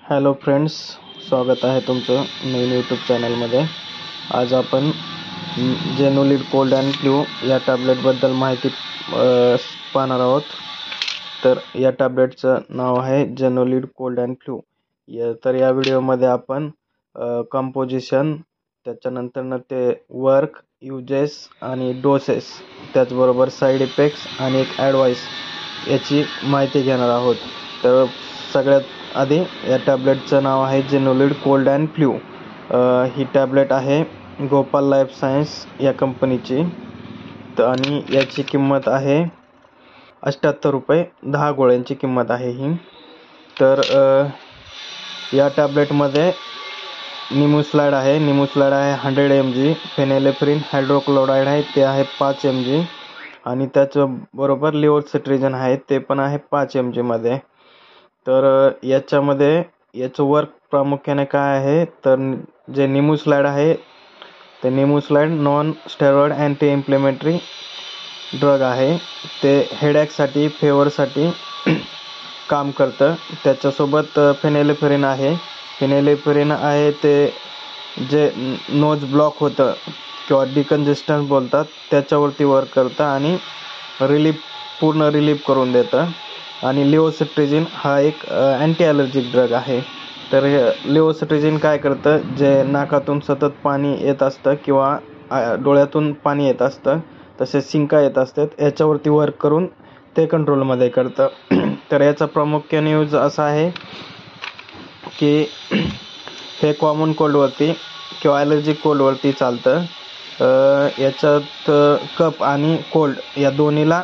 Hello friends, स्वागत आहे तुमचं नवीन यूट्यूब चॅनलमध्ये. आज आपण जेनोलिड कोल्ड अँड फ्लू या टॅबलेटबद्दल माहिती पाहणार आहोत. तर या टॅबलेटचं नाव आहे जेनोलिड कोल्ड अँड फ्लू. तर या व्हिडिओमध्ये आपण कंपोजिशन, त्याच्यानंतर ते वर्क, युजेस आणि डोसेस, त्याचबरोबर साईड इफेक्ट्स आणि एक ॲडवाईस याची माहिती घेणार आहोत. तर सगळ्यात आधी या टॅबलेटचं नाव आहे जेनोलिड कोल्ड अँड फ्लू. ही टॅबलेट आहे गोपाल लाईफ सायन्स या कंपनीची. आणि याची किंमत आहे 78 रुपये. 10 गोळ्यांची किंमत आहे ही. तर या टॅबलेटमध्ये निमोस्लाइड आहे. 100 mg. फेनेलेफ्रिन हायड्रोक्लोराईड आहे, ते आहे 5 mg. आणि त्याच्याबरोबर लेव्होसिट्रिजन आहे, ते पण आहे 5 mg मध्ये. तर याचं वर्क प्रामुख्याने काय आहे, तर जे निमोस्लाइड आहे ते nimesulide non steroid anti inflammatory drug आहे. ते हेडॅकसाठी, फेवरसाठी काम करतं. त्याच्यासोबत फेनेलेफ्रिन आहे. ते जे नोज ब्लॉक होतं किंवा डिकंजेस्टन्स बोलतात त्याच्यावरती वर्क करतं आणि पूर्ण रिलीफ करून देतं. आणि लेव्होसिट्रिजिन हा एक अँटी ॲलर्जिक ड्रग आहे. तर लेव्होसिट्रिजिन काय करतं, जे नाकातून सतत पाणी येत असतं किंवा डोळ्यातून पाणी येत असतं, तसेच शिंका येत असतात, याच्यावरती वर्क करून ते कंट्रोलमध्ये करतं. तर याचा प्रामुख्याने यूज असा आहे की हे कॉमन कोल्डवरती किंवा ॲलर्जिक कोल्डवरती चालतं. याच्यात कफ आणि कोल्ड या दोन्हीला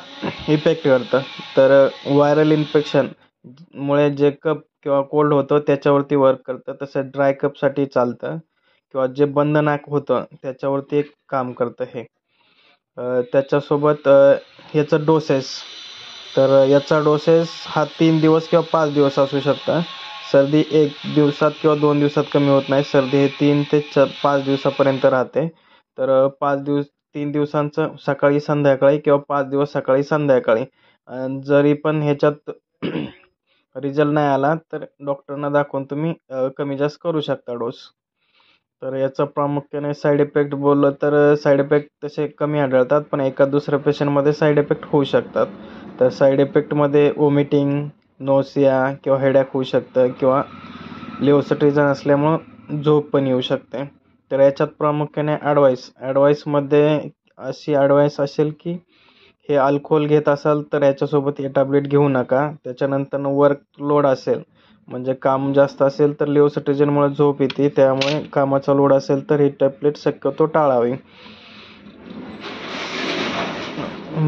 इफेक्ट करतं. तर व्हायरल इन्फेक्शनमुळे जे कफ किंवा कोल्ड होतं त्याच्यावरती वर्क करतं. तसं ड्राय कपसाठी चालतं किंवा जे बंद नाक होतं त्याच्यावरती एक काम करतं हे. त्याच्यासोबत याचं डोसेस, तर याचा डोसेस हा 3 दिवस किंवा 5 दिवस असू शकतं. सर्दी 1 दिवसात किंवा 2 दिवसात कमी होत नाही. सर्दी हे 3 ते 5 दिवसापर्यंत राहते. तर 3 दिवसांचं सकाळी संध्याकाळी किंवा 5 दिवस सकाळी संध्याकाळी. जरी पण ह्याच्यात रिझल्ट नाही आला तर डॉक्टरना दाखवून तुम्ही कमी जास्त करू शकता डोस. तर याचा प्रामुख्याने साईड इफेक्ट बोललं तर साईड इफेक्ट तसे कमी आढळतात, पण एका दुसऱ्या पेशंटमध्ये साईड इफेक्ट होऊ शकतात. तर साईड इफेक्टमध्ये वॉमिटिंग, नोसिया किंवा हेडॅक होऊ शकतं किंवा लेव्होसिट्रिजन असल्यामुळं झोप पण येऊ शकते. तर याच्यात प्रामुख्याने ॲडवाईसमध्ये अशी ॲडवाईस असेल की हे अल्कोहोल घेत असाल तर याच्यासोबत हे टॅबलेट घेऊ नका. त्याच्यानंतर वर्कलोड असेल, म्हणजे काम जास्त असेल तर लेव्होसिट्रिजनमुळे झोप येते, त्यामुळे कामाचा लोड असेल तर ही टॅबलेट शक्यतो टाळावी.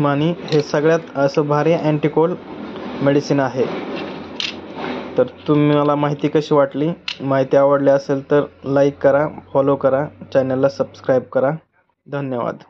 आणि हे सगळ्यात असं भारी अँटीकोल्ड मेडिसिन आहे. तर तुम्हाला माहिती कशी वाटली? माहिती आवडली असेल तर लाईक करा, फॉलो करा, चॅनलला सबस्क्राईब करा. धन्यवाद.